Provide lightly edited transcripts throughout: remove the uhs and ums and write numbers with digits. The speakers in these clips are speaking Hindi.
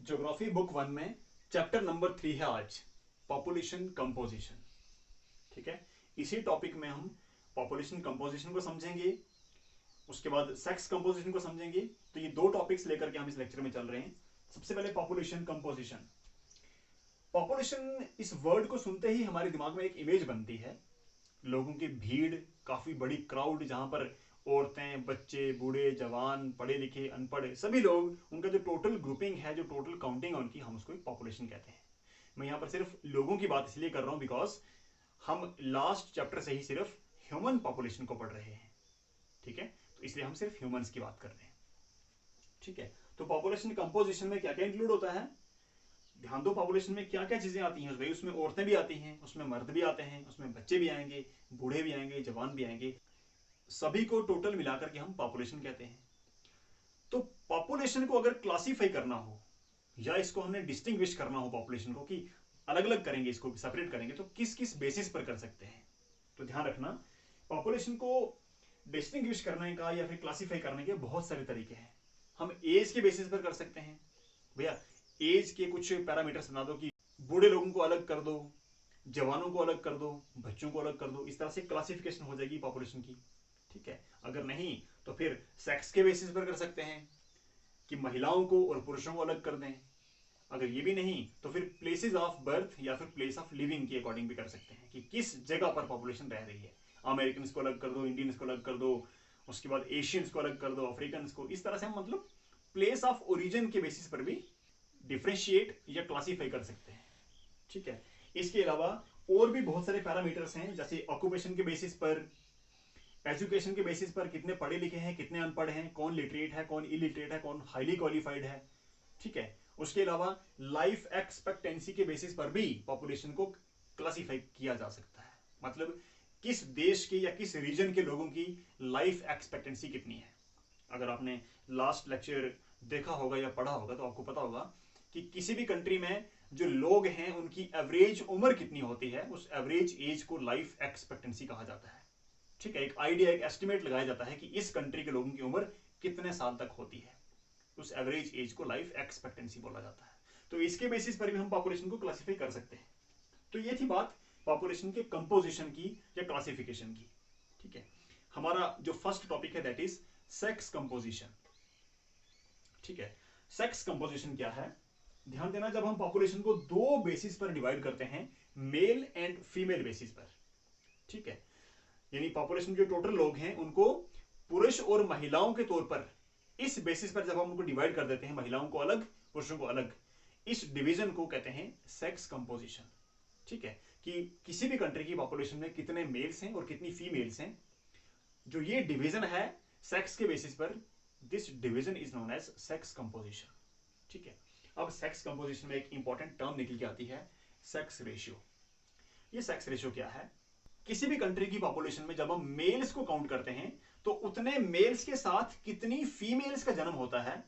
ज्योग्राफी बुक 1 में चैप्टर नंबर 3 है आज, पॉपुलेशन कंपोजिशन। ठीक है, इसी टॉपिक में हम पॉपुलेशन कंपोजिशन को समझेंगे, उसके बाद सेक्स कंपोजिशन को समझेंगे। तो ये दो टॉपिक्स लेकर के हम इस लेक्चर में चल रहे हैं। सबसे पहले पॉपुलेशन कंपोजिशन। पॉपुलेशन इस वर्ड को सुनते ही हमारे दिमाग में एक इमेज बनती है, लोगों की भीड़, काफी बड़ी क्राउड, जहां पर औरतें, बच्चे, बूढ़े, जवान, पढ़े लिखे, अनपढ़, सभी लोग, उनका जो टोटल ग्रुपिंग है, जो टोटल काउंटिंग है उनकी, हम उसको पॉपुलेशन कहते हैं। मैं यहाँ पर सिर्फ लोगों की बात इसलिए कर रहा हूँ बिकॉज हम लास्ट चैप्टर से ही सिर्फ ह्यूमन पॉपुलेशन को पढ़ रहे हैं। ठीक है, तो इसलिए हम सिर्फ ह्यूमंस की बात कर रहे हैं। ठीक है, तो पॉपुलेशन कंपोजिशन में क्या क्या इंक्लूड होता है, ध्यान दो। पॉपुलेशन में क्या क्या चीजें आती हैं, उसमें औरतें भी आती हैं, उसमें मर्द भी आते हैं, उसमें बच्चे भी आएंगे, बूढ़े भी आएंगे, जवान भी आएंगे, सभी को टोटल मिलाकर के हम पॉपुलेशन कहते हैं। तो पॉपुलेशन को अगर क्लासिफाई करना हो या इसको हमने डिस्टिंग्विश करना हो पॉपुलेशन को, कि अलग अलग करेंगे, इसको सेपरेट करेंगे, तो किस किस बेसिस पर कर सकते हैं। तो ध्यान रखना, पॉपुलेशन को डिस्टिंग्विश करने का या फिर क्लासिफाई करने के बहुत सारे तरीके हैं। हम एज के बेसिस पर कर सकते हैं। भैया एज के कुछ पैरामीटर्स बना दो कि बूढ़े लोगों को अलग कर दो, जवानों को अलग कर दो, बच्चों को अलग कर दो, इस तरह से क्लासिफिकेशन हो जाएगी पॉपुलेशन की। ठीक है, अगर नहीं तो फिर सेक्स के बेसिस पर कर सकते हैं कि महिलाओं को और पुरुषों को अलग कर दें। अगर ये भी नहीं तो फिर प्लेसेस ऑफ बर्थ या फिर प्लेस ऑफ लिविंग के अकॉर्डिंग भी कर सकते हैं कि किस जगह पर पॉपुलेशन रह रही है। अमेरिकन को अलग कर दो, इंडियंस को अलग कर दो, उसके बाद एशियंस को अलग कर दो, अफ्रीकन को, इस तरह से हम मतलब प्लेस ऑफ ओरिजिन के बेसिस पर भी डिफ्रेंशिएट या क्लासीफाई कर सकते हैं। ठीक है, इसके अलावा और भी बहुत सारे पैरामीटर्स हैं, जैसे ऑक्यूपेशन के बेसिस पर, एजुकेशन के बेसिस पर, कितने पढ़े लिखे हैं, कितने अनपढ़ हैं, कौन लिटरेट है, कौन इलिटरेट है, कौन हाईली क्वालिफाइड है। ठीक है, उसके अलावा लाइफ एक्सपेक्टेंसी के बेसिस पर भी पॉपुलेशन को क्लासिफाई किया जा सकता है। मतलब किस देश के या किस रीजन के लोगों की लाइफ एक्सपेक्टेंसी कितनी है। अगर आपने लास्ट लेक्चर देखा होगा या पढ़ा होगा तो आपको पता होगा कि किसी भी कंट्री में जो लोग हैं उनकी एवरेज उम्र कितनी होती है, उस एवरेज एज को लाइफ एक्सपेक्टेंसी कहा जाता है। ठीक है, एक आइडिया, एक एस्टिमेट लगाया जाता है कि इस कंट्री के लोगों की उम्र कितने साल तक होती है, उस एवरेज एज को लाइफ एक्सपेक्टेंसी बोला जाता है। तो इसके बेसिस पर भी हम पॉपुलेशन को क्लासिफाई कर सकते हैं। तो ये थी बात पॉपुलेशन के कंपोजिशन की या क्लासिफिकेशन की। ठीक है, हमारा जो फर्स्ट टॉपिक है दैट इज सेक्स कंपोजिशन। ठीक है, सेक्स कंपोजिशन क्या है, ध्यान देना। जब हम पॉपुलेशन को दो बेसिस पर डिवाइड करते हैं, मेल एंड फीमेल बेसिस पर, ठीक है, यानी पॉपुलेशन के टोटल लोग हैं उनको पुरुष और महिलाओं के तौर पर, इस बेसिस पर जब हम उनको डिवाइड कर देते हैं, महिलाओं को अलग, पुरुषों को अलग, इस डिवीजन को कहते हैं सेक्स कंपोजिशन। ठीक है, कि किसी भी कंट्री की पॉपुलेशन में कितने मेल्स हैं और कितनी फीमेल्स हैं, जो ये डिवीजन है सेक्स के बेसिस पर, this division is known as sex composition. ठीक है, अब सेक्स कंपोजिशन में एक इंपॉर्टेंट टर्म निकल के आती है, सेक्स रेशियो। ये सेक्स रेशियो क्या है, किसी भी कंट्री की पॉपुलेशन में जब हम मेल्स को काउंट करते हैं तो उतने मेल्स के साथ कितनी फीमेल्स का जन्म होता है,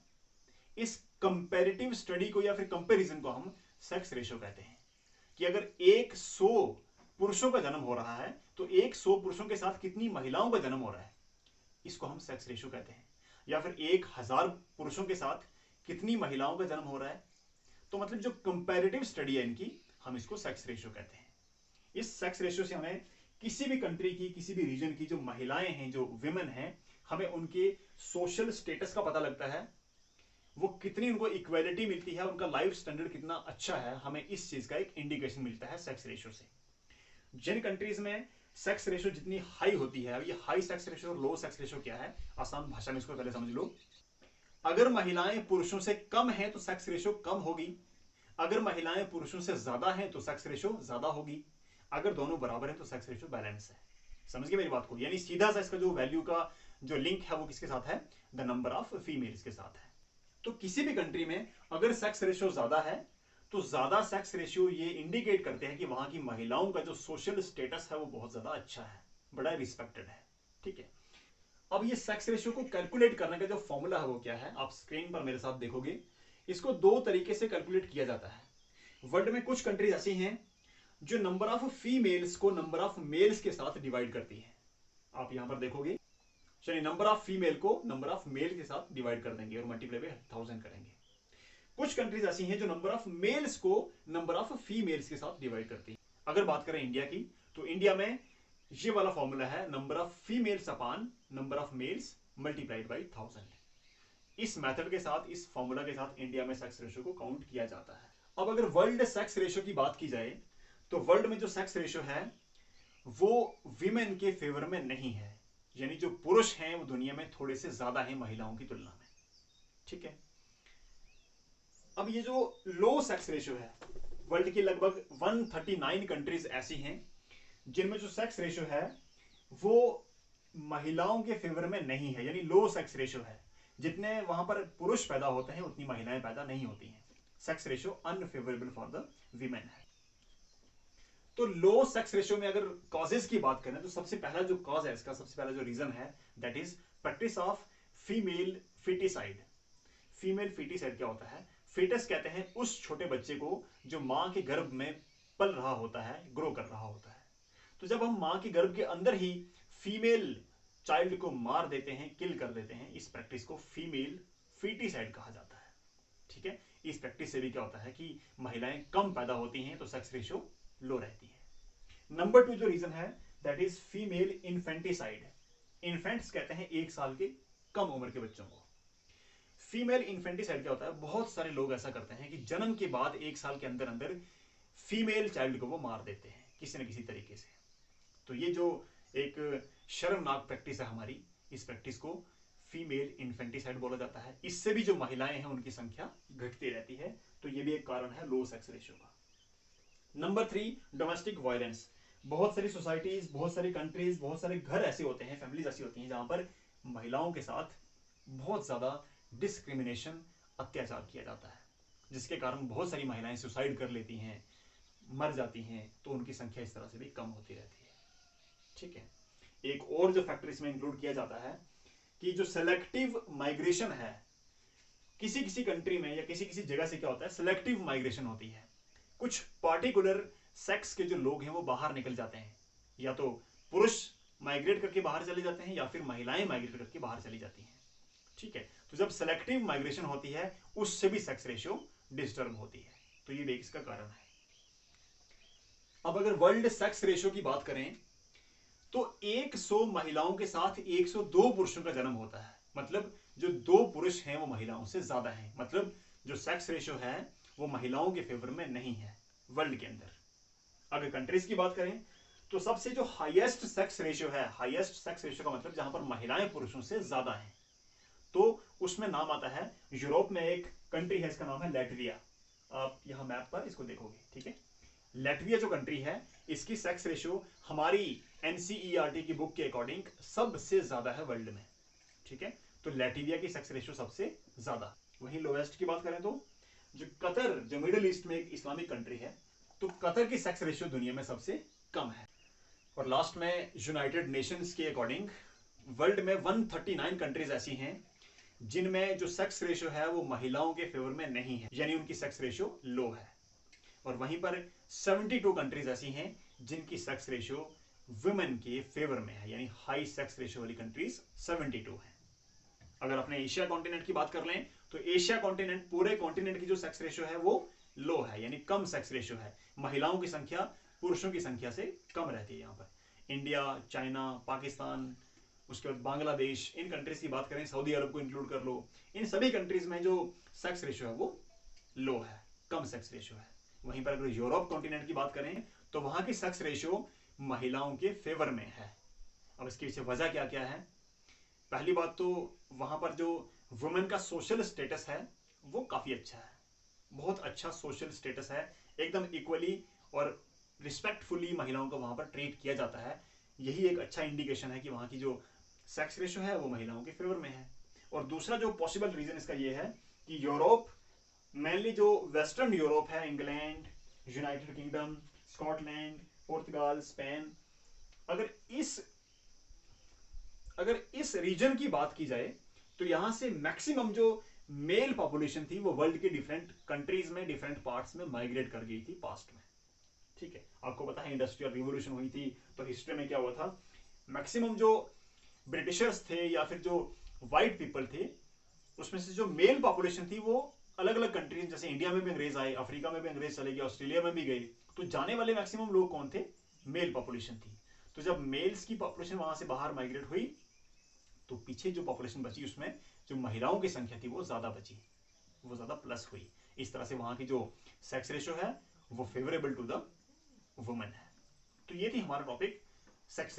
इस कंपैरेटिव स्टडी को या फिर कंपैरिजन को हम सेक्स रेशियो कहते हैं। कि अगर 100 पुरुषों का जन्म हो रहा है तो 100 पुरुषों के साथ कितनी महिलाओं का जन्म हो रहा है, इसको हम सेक्स रेशियो कहते हैं। या फिर 1000 पुरुषों के साथ कितनी महिलाओं का जन्म हो रहा है, तो मतलब जो कंपैरेटिव स्टडी है इनकी, हम इसको सेक्स रेशियो कहते हैं। इस सेक्स रेशियो से हमें किसी भी कंट्री की, किसी भी रीजन की जो महिलाएं हैं, जो विमेन हैं, हमें उनके सोशल स्टेटस का पता लगता है, वो कितनी उनको इक्वालिटी मिलती है, उनका लाइफ स्टैंडर्ड कितना अच्छा है, हमें इस चीज का एक इंडिकेशन मिलता है सेक्स रेशियो से। जिन कंट्रीज में सेक्स रेशियो जितनी हाई होती है, ये हाई सेक्स रेशियो और लो सेक्स रेशियो क्या है, आसान भाषा में इसको पहले समझ लो। अगर महिलाएं पुरुषों से कम है तो सेक्स रेशियो कम होगी, अगर महिलाएं पुरुषों से ज्यादा हैं तो सेक्स रेशियो ज्यादा होगी, अगर दोनों बराबर हैं तो सेक्स रेशियो बैलेंस है। समझ गए मेरी बात को, यानी सीधा सा इसका जो वैल्यू का जो लिंक है वो किसके साथ है, द नंबर ऑफ फीमेल्स के साथ है। तो किसी भी कंट्री में अगर सेक्स रेशियो ज्यादा है तो ज्यादा सेक्स रेशियो ये इंडिकेट करते हैं कि वहां की महिलाओं का जो सोशल स्टेटस है वो बहुत ज्यादा अच्छा है, बड़ा रिस्पेक्टेड है। ठीक है, अब ये सेक्स रेशियो को कैलकुलेट करने का जो फॉर्मूला है वो क्या है, आप स्क्रीन पर मेरे साथ देखोगे। इसको दो तरीके से कैलकुलेट किया जाता है। वर्ल्ड में कुछ कंट्रीज ऐसी हैं जो नंबर ऑफ फीमेल्स को नंबर ऑफ मेल्स के साथ डिवाइड करती है। आप यहां पर देखोगे, चलिए नंबर ऑफ फीमेल को नंबर ऑफ मेल के साथ डिवाइड कर देंगे और मल्टीप्लाई बाय 1000 करेंगे। कुछ कंट्रीज ऐसी हैं जो नंबर ऑफ मेल्स को नंबर ऑफ फीमेल्स के साथ डिवाइड करती हैं। अगर बात करें इंडिया की, तो इंडिया में ये वाला फॉर्मूला है number of females upon number of males multiplied by 1000। इस मेथड के साथ, इस फॉर्मूला के साथ इंडिया में सेक्स रेशियो को काउंट किया जाता है। अब अगर वर्ल्ड सेक्स रेशियो की बात की जाए, तो वर्ल्ड में जो सेक्स रेशियो है वो विमेन के फेवर में नहीं है, यानी जो पुरुष हैं वो दुनिया में थोड़े से ज्यादा हैं महिलाओं की तुलना में। ठीक है। अब ये जो लो सेक्स रेशियो है, वर्ल्ड की लगभग 139 कंट्रीज ऐसी हैं जिनमें जो सेक्स रेशियो है वो महिलाओं के फेवर में नहीं है, यानी लो सेक्स रेशियो है। जितने वहां पर पुरुष पैदा होते हैं उतनी महिलाएं पैदा नहीं होती हैं। Sex ratio unfavourable for the women है। तो लो सेक्स रेशियो में अगर कॉजेज की बात करें, तो सबसे पहला जो कॉज है इसका, सबसे पहला जो रीजन है, that is practice of female foeticide. Female foeticide क्या होता है? फिटस कहते हैं उस छोटे बच्चे को जो मां के गर्भ में पल रहा होता है, ग्रो कर रहा होता है। तो जब हम मां के गर्भ के अंदर ही फीमेल चाइल्ड को मार देते हैं, किल कर देते हैं, इस प्रैक्टिस को फीमेल फिटिसाइड कहा जाता है। ठीक है। इस प्रैक्टिस से भी क्या होता है कि महिलाएं कम पैदा होती हैं, तो सेक्स रेशियो लो रहती है। नंबर 2 जो रीजन है, that is female infanticide. Infants कहते हैं 1 साल के कम उम्र के बच्चों को। फीमेल इन्फेंटिसाइड क्या होता है? बहुत सारे लोग ऐसा करते हैं कि जन्म के बाद 1 साल के अंदर अंदर फीमेल चाइल्ड को वो मार देते हैं किसी न किसी तरीके से। तो ये जो एक शर्मनाक प्रैक्टिस है हमारी, इस प्रैक्टिस को फीमेल इन्फेंटिसाइड बोला जाता है। इससे भी जो महिलाएं हैं उनकी संख्या घटती रहती है। तो ये भी एक कारण है लो सेक्स रेशियो का। Number 3, domestic violence. बहुत सारी सोसाइटीज, बहुत सारी कंट्रीज, बहुत सारे घर ऐसे होते हैं, फैमिलीज ऐसी होती हैं जहां पर महिलाओं के साथ बहुत ज्यादा डिस्क्रिमिनेशन, अत्याचार किया जाता है, जिसके कारण बहुत सारी महिलाएं सुसाइड कर लेती हैं, मर जाती हैं। तो उनकी संख्या इस तरह से भी कम होती रहती है। ठीक है। एक और जो फैक्टर इसमें इंक्लूड किया जाता है कि जो सेलेक्टिव माइग्रेशन है, किसी किसी कंट्री में या किसी किसी जगह से क्या होता है, सेलेक्टिव माइग्रेशन होती है। कुछ पार्टिकुलर सेक्स के जो लोग हैं वो बाहर निकल जाते हैं, या तो पुरुष माइग्रेट करके बाहर चले जाते हैं या फिर महिलाएं माइग्रेट करके बाहर चली जाती हैं। ठीक है। तो जब सेलेक्टिव माइग्रेशन होती है उससे भी सेक्स रेशियो डिस्टर्ब होती है। तो ये भी इसका कारण है। अब अगर वर्ल्ड सेक्स रेशियो की बात करें, तो 100 महिलाओं के साथ 102 पुरुषों का जन्म होता है। मतलब जो 2 पुरुष हैं वो महिलाओं से ज्यादा हैं। मतलब जो सेक्स रेशियो है वो महिलाओं के फेवर में नहीं है वर्ल्ड के अंदर। अगर कंट्रीज की बात करें, तो सबसे जो हाईएस्ट सेक्स रेशियो है, हाईएस्ट सेक्स रेशियो का मतलब जहां पर महिलाएं पुरुषों से ज्यादा हैं, तो उसमें नाम आता है, यूरोप में एक कंट्री है, इसका नाम है लैटविया। आप यहां मैप पर इसको देखोगे। ठीक है। लैटविया जो कंट्री है, इसकी सेक्स रेशियो हमारी एनसीईआरटी की बुक के अकॉर्डिंग सबसे ज्यादा है वर्ल्ड में। ठीक है। तो लैटविया की सेक्स रेशियो सबसे ज्यादा। वहीं लोवेस्ट की बात करें तो जो कतर, जो मिडिल ईस्ट में एक इस्लामिक कंट्री है, तो कतर की सेक्स रेशियो दुनिया में सबसे कम है। और लास्ट में यूनाइटेड नेशंस के अकॉर्डिंग वर्ल्ड में 139 कंट्रीज ऐसी हैं जिनमें जो सेक्स रेशियो है वो महिलाओं के फेवर में नहीं है, यानी उनकी सेक्स रेशियो लो है। और वहीं पर 72 कंट्रीज ऐसी हैं जिनकी सेक्स रेशियो वुमेन के फेवर में है, यानी हाई सेक्स रेशियो वाली कंट्रीज 72 हैं। अगर अपने एशिया कॉन्टिनेंट की बात कर लें, तो एशिया कॉन्टिनेंट, पूरे कॉन्टिनेंट की जो सेक्स रेशियो है वो लो है, यानी कम सेक्स रेशियो है। महिलाओं की संख्या पुरुषों की संख्या से कम रहती है। यहाँ पर इंडिया, चाइना, पाकिस्तान, उसके बाद बांग्लादेश, इन कंट्रीज की बात करें, सऊदी अरब को इंक्लूड कर लो, इन सभी कंट्रीज में जो सेक्स रेशियो है वो लो है, कम सेक्स रेशियो है। वहीं पर अगर यूरोप कॉन्टिनेंट की बात करें, तो वहां की सेक्स रेशियो महिलाओं के फेवर में है। अब इसके पीछे वजह क्या क्या है? पहली बात तो वहां पर जो वुमेन का सोशल स्टेटस है वो काफी अच्छा है, बहुत अच्छा सोशल स्टेटस है, एकदम इक्वली और रिस्पेक्टफुली महिलाओं को वहां पर ट्रीट किया जाता है। यही एक अच्छा इंडिकेशन है कि वहां की जो सेक्स रेशियो है वो महिलाओं के फेवर में है। और दूसरा जो पॉसिबल रीजन इसका ये है कि यूरोप, मेनली जो वेस्टर्न यूरोप है, इंग्लैंड, यूनाइटेड किंगडम, स्कॉटलैंड, पुर्तगाल, स्पेन, अगर इस रीजन की बात की जाए, तो यहां से मैक्सिमम जो मेल पॉपुलेशन थी वो वर्ल्ड के डिफरेंट कंट्रीज में, डिफरेंट पार्ट्स में माइग्रेट कर गई थी पास्ट में। ठीक है। आपको पता है इंडस्ट्रियल रिवोल्यूशन हुई थी, तो हिस्ट्री में क्या हुआ था, मैक्सिमम जो ब्रिटिशर्स थे या फिर जो व्हाइट पीपल थे, उसमें से जो मेल पॉपुलेशन थी वो अलग अलग कंट्रीज, जैसे इंडिया में भी अंग्रेज आए, अफ्रीका में भी अंग्रेज चले गए, ऑस्ट्रेलिया में भी गए, तो जाने वाले मैक्सिमम लोग कौन थे? मेल पॉपुलेशन थी। तो जब मेल्स की पॉपुलेशन वहां से बाहर माइग्रेट हुई तो पीछे जो पॉपुलेशन बची उसमें जो महिलाओं की संख्या थी वो ज्यादा बची, वो ज्यादा प्लस हुई। इस तरह से वहां की जो सेक्स रेशियो है वो फेवरेबल टू द वुमेन है। तो ये थी हमारा टॉपिक, सेक्स रेशियो।